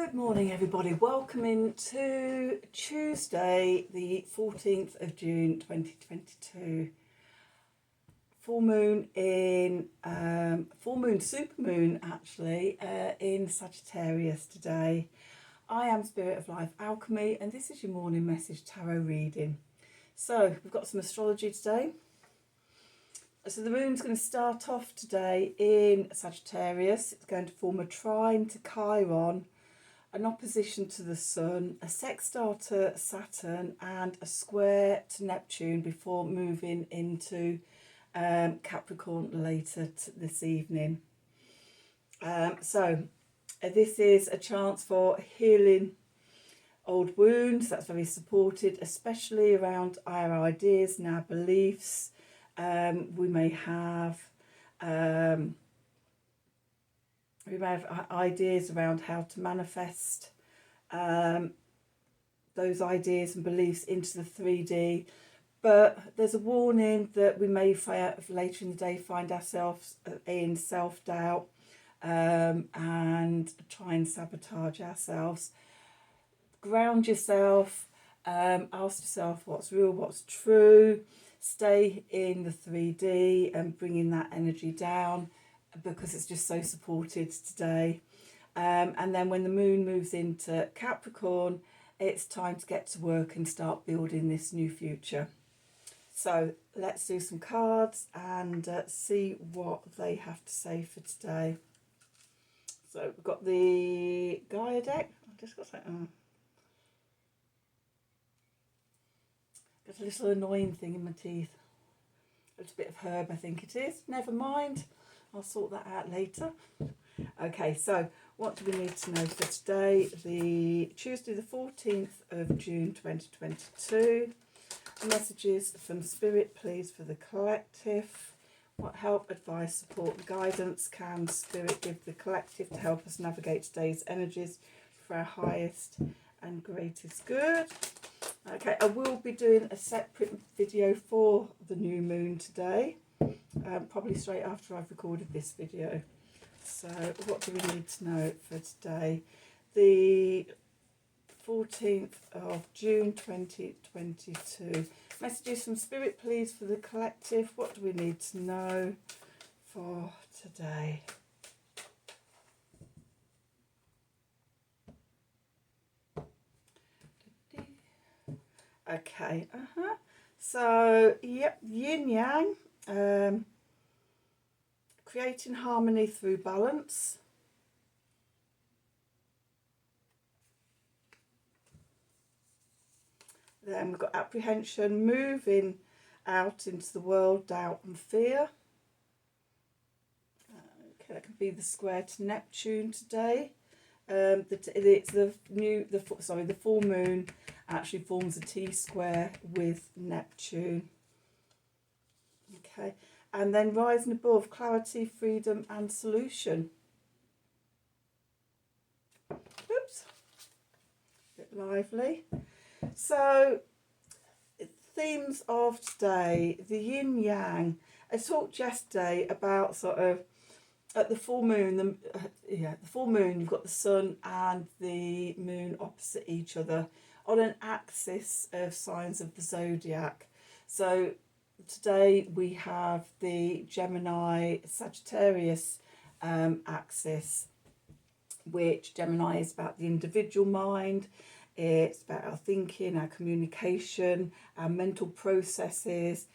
Good morning everybody, welcome into Tuesday the 14th of June 2022. Full moon in, supermoon actually, in Sagittarius today. I am Spirit of Life Alchemy and this is your morning message tarot reading. So we've got some astrology today. So the moon's going to start off today in Sagittarius. It's going to form a trine to Chiron, an opposition to the Sun, a sextile to Saturn and a square to Neptune before moving into Capricorn later this evening. This is a chance for healing old wounds. That's very supported, especially around our ideas and our beliefs. We may have ideas around how to manifest those ideas and beliefs into the 3D, but there's a warning that we may later in the day find ourselves in self-doubt and try and sabotage ourselves. Ground yourself, ask yourself what's real, what's true, stay in the 3D and bringing that energy down, because it's just so supported today. And then when the moon moves into Capricorn, it's time to get to work and start building this new future. So let's do some cards and see what they have to say for today. So we've got the Gaia deck. I've just got something. Got a little annoying thing in my teeth. A little bit of herb, I think it is. Never mind. I'll sort that out later. Okay, so what do we need to know for today? The Tuesday the 14th of June 2022. Messages from Spirit, please, for the collective. What help, advice, support and guidance can Spirit give the collective to help us navigate today's energies for our highest and greatest good? Okay, I will be doing a separate video for the new moon today, probably straight after I've recorded this video. So what do we need to know for today? The 14th of June 2022. Messages from Spirit, please, for the collective. What do we need to know for today? Okay, so yep, yin yang, creating harmony through balance. Then we've got apprehension, moving out into the world, doubt and fear. Okay, that could be the square to Neptune today. The full moon actually forms a T-square with Neptune. Okay, and then rising above, clarity, freedom and solution. Oops, a bit lively. So, themes of today, the yin yang. I talked yesterday about sort of at the full moon, the full moon, you've got the sun and the moon opposite each other on an axis of signs of the zodiac. So today we have the Gemini Sagittarius axis, which Gemini is about the individual mind. It's about our thinking, our communication, our mental processes,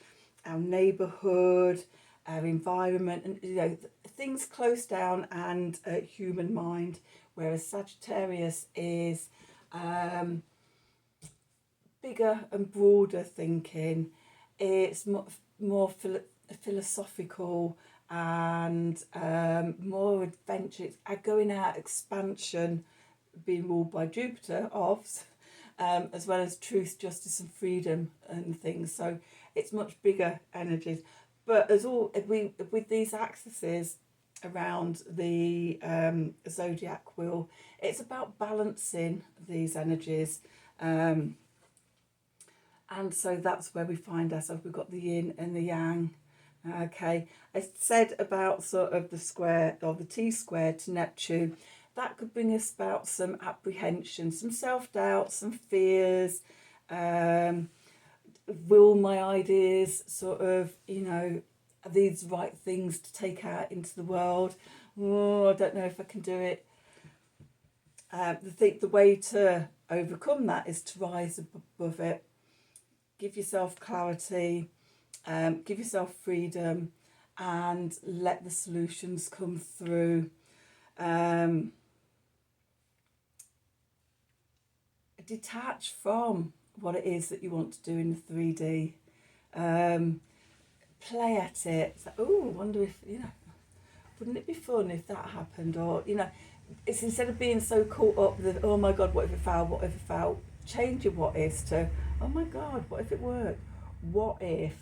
our neighbourhood, our environment, and things close down and human mind. Whereas Sagittarius is bigger and broader thinking. It's more philosophical and more adventure. It's going out, expansion, being ruled by Jupiter, as well as truth, justice and freedom and things. So it's much bigger energies. But with these axes around the zodiac wheel, it's about balancing these energies. And so that's where we find ourselves. We've got the yin and the yang. Okay, I said about sort of the square or the T square to Neptune. that could bring us about some apprehension, some self-doubt, some fears. Will my ideas sort of, are these right things to take out into the world? Oh, I don't know if I can do it. The way to overcome that is to rise above it. Give yourself clarity, give yourself freedom, and let the solutions come through. Detach from what it is that you want to do in the 3D. Play at it. Oh, I wonder if, wouldn't it be fun if that happened? Or, it's instead of being so caught up with, oh my God, what if it failed? What if it failed? Change your what ifs to, oh my God, what if it worked? What if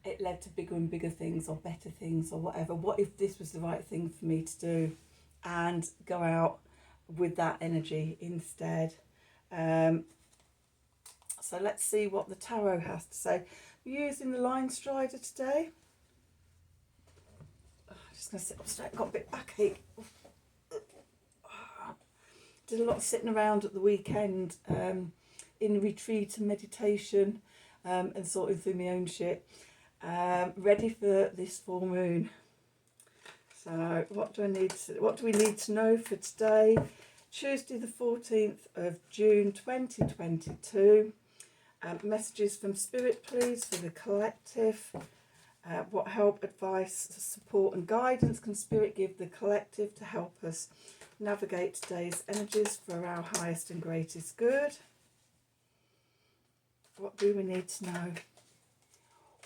it led to bigger and bigger things or better things or whatever? What if this was the right thing for me to do? And go out with that energy instead. So let's see what the tarot has to say. We're using the Line Strider today. I'm just going to sit up straight. Got a bit backache. Did a lot of sitting around at the weekend in retreat and meditation and sorting through my own shit. Ready for this full moon. So what do we need to know for today? Tuesday the 14th of June 2022. Messages from Spirit, please, for the collective. What help, advice, support and guidance can Spirit give the collective to help us navigate today's energies for our highest and greatest good? What do we need to know?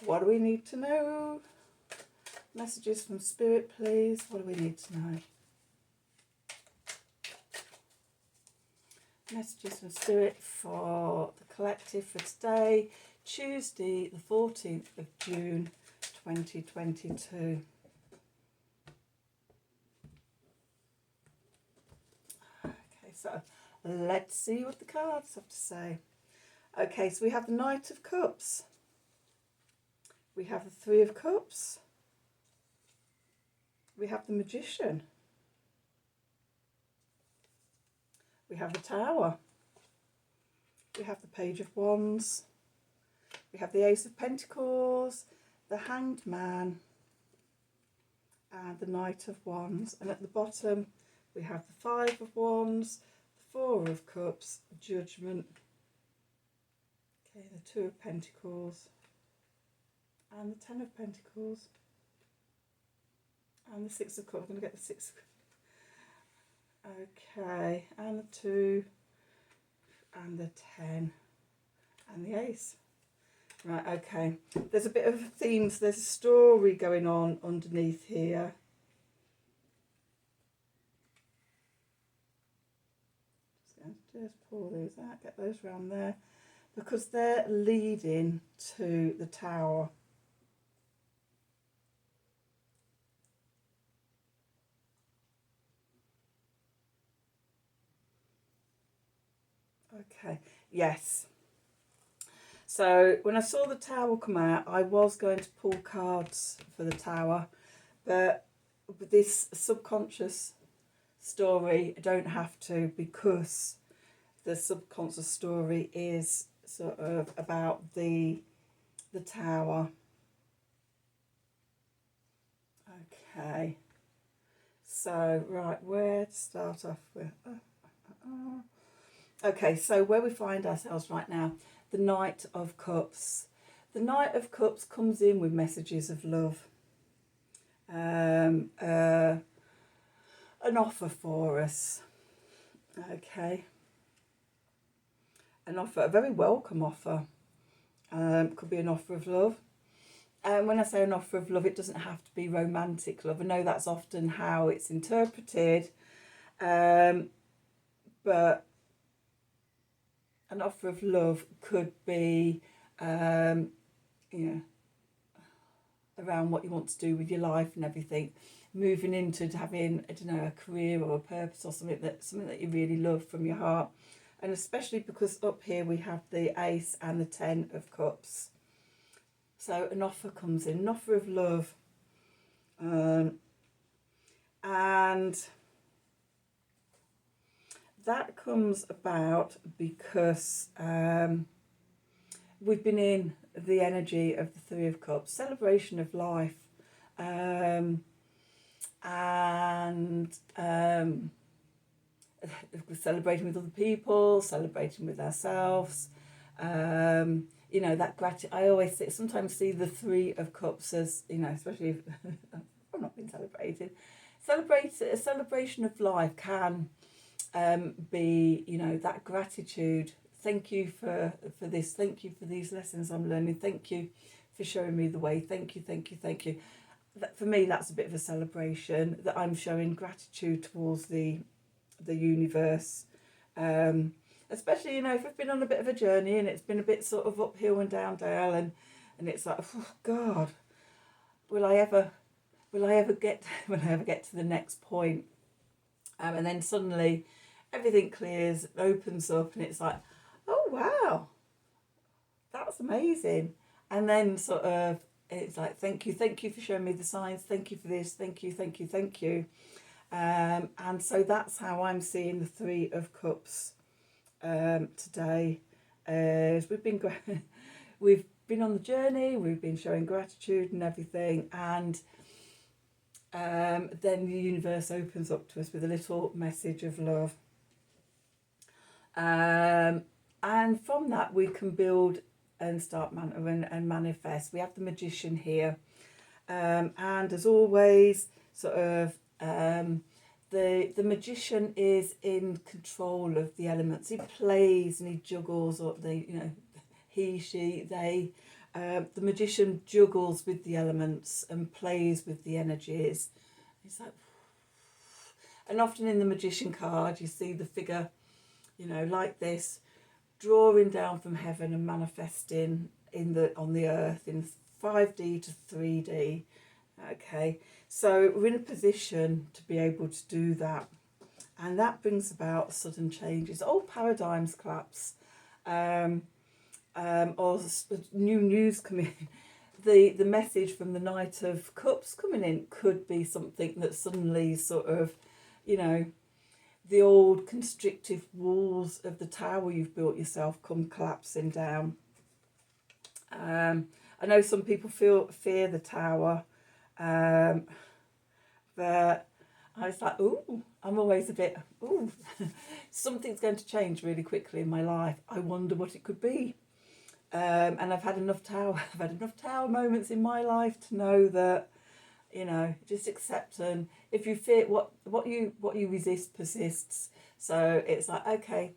What do we need to know? Messages from Spirit, please. What do we need to know? Messages from Spirit for the collective for today, Tuesday the 14th of June 2022. Okay, so let's see what the cards have to say. Okay, so we have the Knight of Cups. We have the Three of Cups. We have the Magician. We have the Tower. We have the Page of Wands. We have the Ace of Pentacles, the Hanged Man, and the Knight of Wands. And at the bottom, we have the Five of Wands, the Four of Cups, Judgment. Okay, the Two of Pentacles, and the Ten of Pentacles, and the Six of Cups. I'm going to get the Six of Cups. Okay, and the 2, and the 10, and the Ace. Right, okay. There's a bit of themes, there's a story going on underneath here. Just pull these out, get those around there, because they're leading to the Tower. Okay, yes. So when I saw the Tower come out, I was going to pull cards for the Tower, but with this subconscious story, I don't have to, because the subconscious story is sort of about the Tower. Okay. So, right, where to start off with? Okay, so where we find ourselves right now, the Knight of Cups. The Knight of Cups comes in with messages of love. An offer for us. Okay. An offer, a very welcome offer. Could be an offer of love. And when I say an offer of love, it doesn't have to be romantic love. I know that's often how it's interpreted. But an offer of love could be, around what you want to do with your life and everything, moving into having, I don't know, a career or a purpose or something that you really love from your heart. And especially because up here we have the Ace and the 10 of Cups. So an offer comes in, an offer of love. And that comes about because we've been in the energy of the Three of Cups, celebration of life, and celebrating with other people, celebrating with ourselves. You know, that gratitude. I always sometimes see the Three of Cups as, you know, especially if I've not been celebrated. A celebration of life can be, you know, that gratitude. Thank you for this. Thank you for these lessons I'm learning. Thank you for showing me the way. Thank you, thank you, thank you. That, for me, that's a bit of a celebration, that I'm showing gratitude towards the universe. Especially, you know, if I've been on a bit of a journey and it's been a bit sort of uphill and down dale, and it's like, oh God, will I ever get to the next point? And then suddenly everything clears, opens up, and it's like, oh wow, that's amazing. And then sort of it's like, thank you for showing me the signs, thank you for this, thank you, thank you, thank you. And so that's how I'm seeing the Three of Cups today. As we've been on the journey, we've been showing gratitude and everything, and then the universe opens up to us with a little message of love. And from that we can build and start and manifest. We have the Magician here, and as always, sort of the Magician is in control of the elements. He plays and he juggles, or he, she, they. The Magician juggles with the elements and plays with the energies. It's like, and often in the Magician card you see the figure, you know, like this, drawing down from heaven and manifesting on the earth in 5D to 3D. Okay, so we're in a position to be able to do that, and that brings about sudden changes. Old paradigms collapse, or new news coming in. The message from the Knight of Cups coming in could be something that suddenly sort of, you know, the old constrictive walls of the tower you've built yourself come collapsing down. I know some people fear the tower, but I was like, ooh, I'm always a bit, ooh, something's going to change really quickly in my life. I wonder what it could be. And I've had enough tower moments in my life to know that, you know, just accept, and if you fear what you resist persists. So it's like, okay,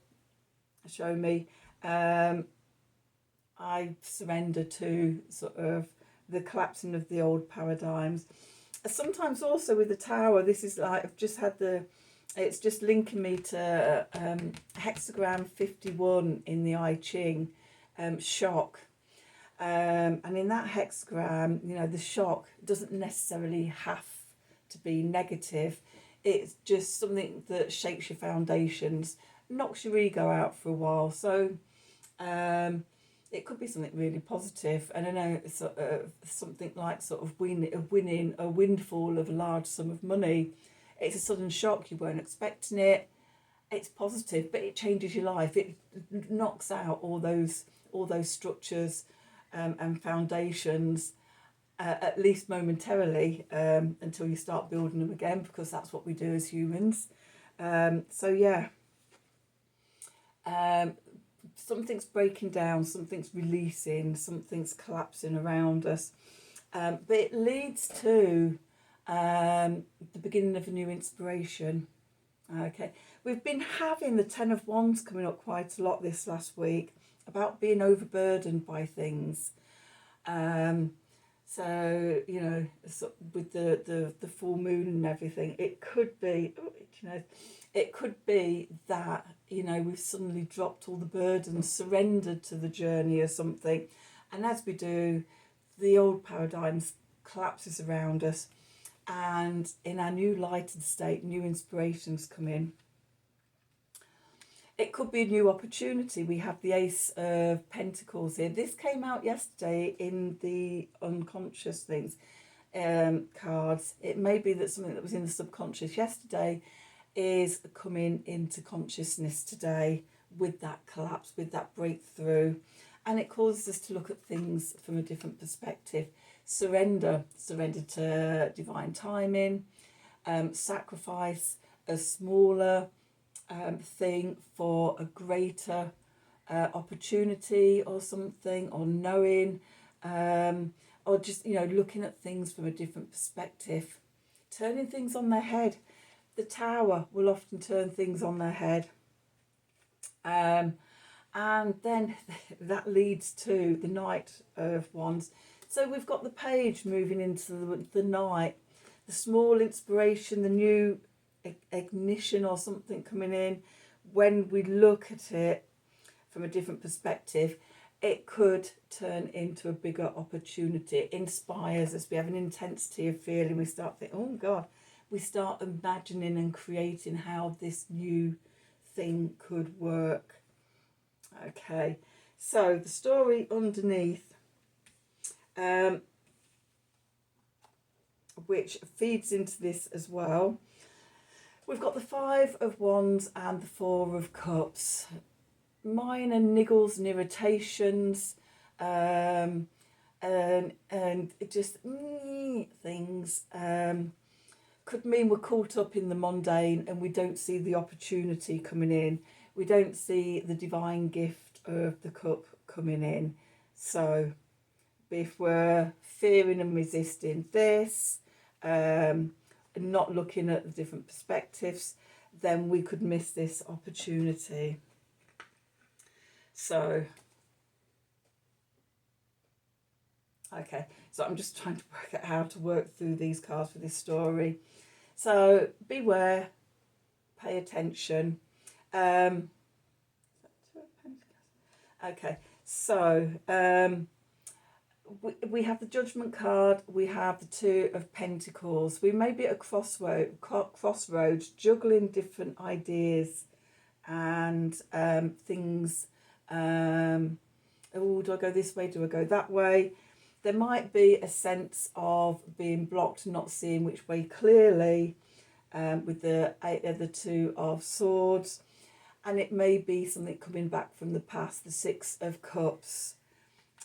show me. I surrender to sort of the collapsing of the old paradigms. Sometimes also with the tower, this is like, I've just had it's just linking me to hexagram 51 in the I Ching, shock. And in that hexagram, you know, the shock doesn't necessarily have to be negative. It's just something that shakes your foundations, knocks your ego out for a while. So it could be something really positive. And I know something like sort of winning a windfall of a large sum of money. It's a sudden shock, you weren't expecting it. It's positive, but it changes your life. It knocks out all those structures and foundations, at least momentarily, until you start building them again, because that's what we do as humans. So yeah, something's breaking down, something's releasing, something's collapsing around us, but it leads to the beginning of a new inspiration. Okay, we've been having the Ten of Wands coming up quite a lot this last week, about being overburdened by things. So, you know, with the full moon and everything, it could be, it could be that, you know, we've suddenly dropped all the burdens, surrendered to the journey or something. And as we do, the old paradigms collapses around us, and in our new lighted state, new inspirations come in. It could be a new opportunity. We have the Ace of Pentacles here. This came out yesterday in the unconscious things cards. It may be that something that was in the subconscious yesterday. is coming into consciousness today with that collapse, with that breakthrough. And it causes us to look at things from a different perspective. Surrender to divine timing, sacrifice a smaller thing for a greater opportunity or something, or knowing, or just, looking at things from a different perspective, turning things on their head. The Tower will often turn things on their head. And then that leads to the Knight of Wands. So we've got the Page moving into the night, the small inspiration, the new ignition or something coming in. When we look at it from a different perspective, it could turn into a bigger opportunity. It inspires us. We have an intensity of feeling. We start thinking, oh God, we start imagining and creating how this new thing could work. Okay, so the story underneath, which feeds into this as well, we've got the Five of Wands and the Four of Cups. Minor niggles and irritations, and just things could mean we're caught up in the mundane and we don't see the opportunity coming in. We don't see the divine gift of the cup coming in. So if we're fearing and resisting this, and not looking at the different perspectives, then we could miss this opportunity. So, okay, so I'm just trying to work out how to work through these cards for this story. So beware, pay attention. Okay, so we have the Judgment card, we have the Two of Pentacles. We may be at a crossroads, juggling different ideas and things. Oh, do I go this way? Do I go that way? There might be a sense of being blocked, not seeing which way clearly, with the Two of Swords. And it may be something coming back from the past, the Six of Cups.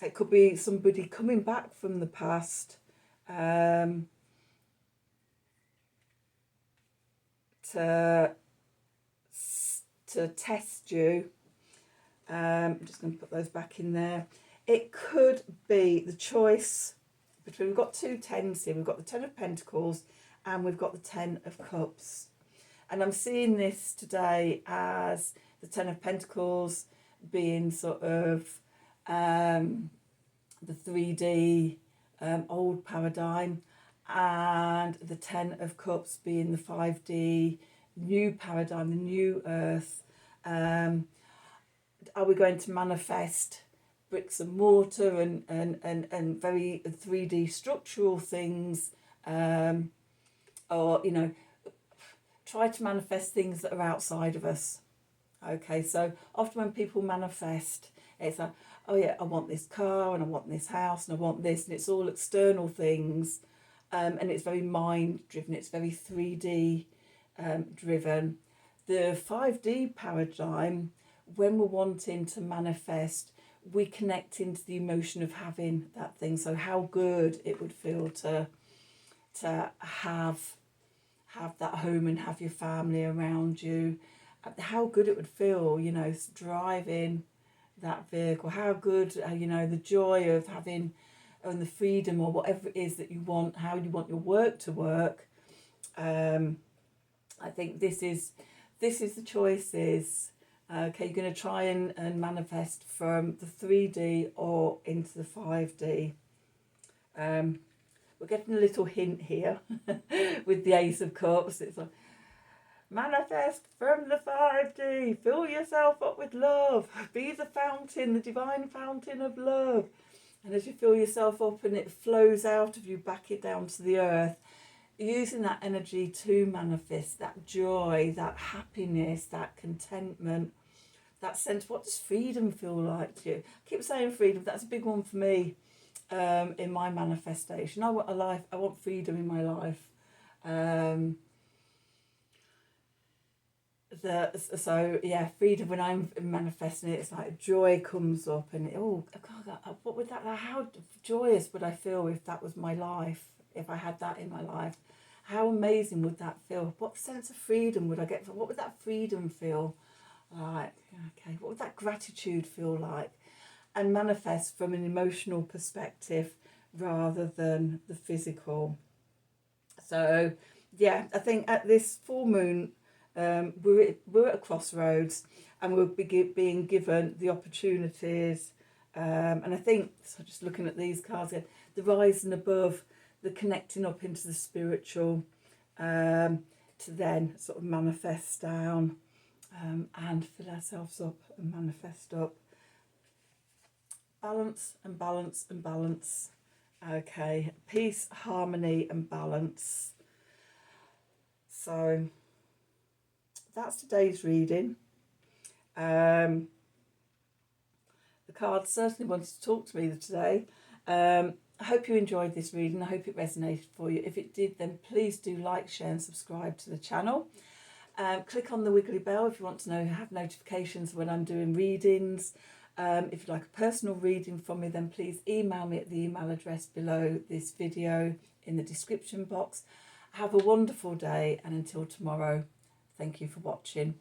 It could be somebody coming back from the past to test you. I'm just going to put those back in there. It could be the choice between, we've got two tens here. We've got the Ten of Pentacles and we've got the Ten of Cups. And I'm seeing this today as the Ten of Pentacles being sort of the 3D old paradigm, and the Ten of Cups being the 5D new paradigm, the new earth. Are we going to manifest bricks and mortar and very 3D structural things, or try to manifest things that are outside of us? Okay, so often when people manifest, it's like, oh yeah, I want this car and I want this house and I want this, and it's all external things, and it's very mind driven, it's very 3D driven. The 5D paradigm, when we're wanting to manifest, we connect into the emotion of having that thing. So how good it would feel to have that home and have your family around you. How good it would feel, driving that vehicle. How good, the joy of having, and the freedom, or whatever it is that you want, how you want your work to work. I think this is the choices. Okay, you're going to try and manifest from the 3D or into the 5D. We're getting a little hint here with the Ace of Cups. It's like, manifest from the 5D. Fill yourself up with love. Be the fountain, the divine fountain of love. And as you fill yourself up and it flows out of you, back it down to the earth, using that energy to manifest that joy, that happiness, that contentment, that sense. What does freedom feel like to you? I keep saying freedom. That's a big one for me in my manifestation. I want a life. I want freedom in my life. So yeah, freedom, when I'm manifesting it, it's like joy comes up, and oh God, what would that, how joyous would I feel if that was my life, if I had that in my life? How amazing would that feel? What sense of freedom would I get? What would that freedom feel like? Okay, what would that gratitude feel like? And manifest from an emotional perspective rather than the physical. So yeah, I think at this full moon, we're at a crossroads, and we're being given the opportunities. And I think, so just looking at these cards here, the rising above, the connecting up into the spiritual, to then sort of manifest down, and fill ourselves up and manifest up. Balance and balance and balance. Okay, peace, harmony and balance. So that's today's reading. The card certainly wanted to talk to me today. I hope you enjoyed this reading. I hope it resonated for you. If it did, then please do like, share and subscribe to the channel. Click on the wiggly bell if you want to have notifications when I'm doing readings. If you'd like a personal reading from me, then please email me at the email address below this video in the description box. Have a wonderful day, and until tomorrow, thank you for watching.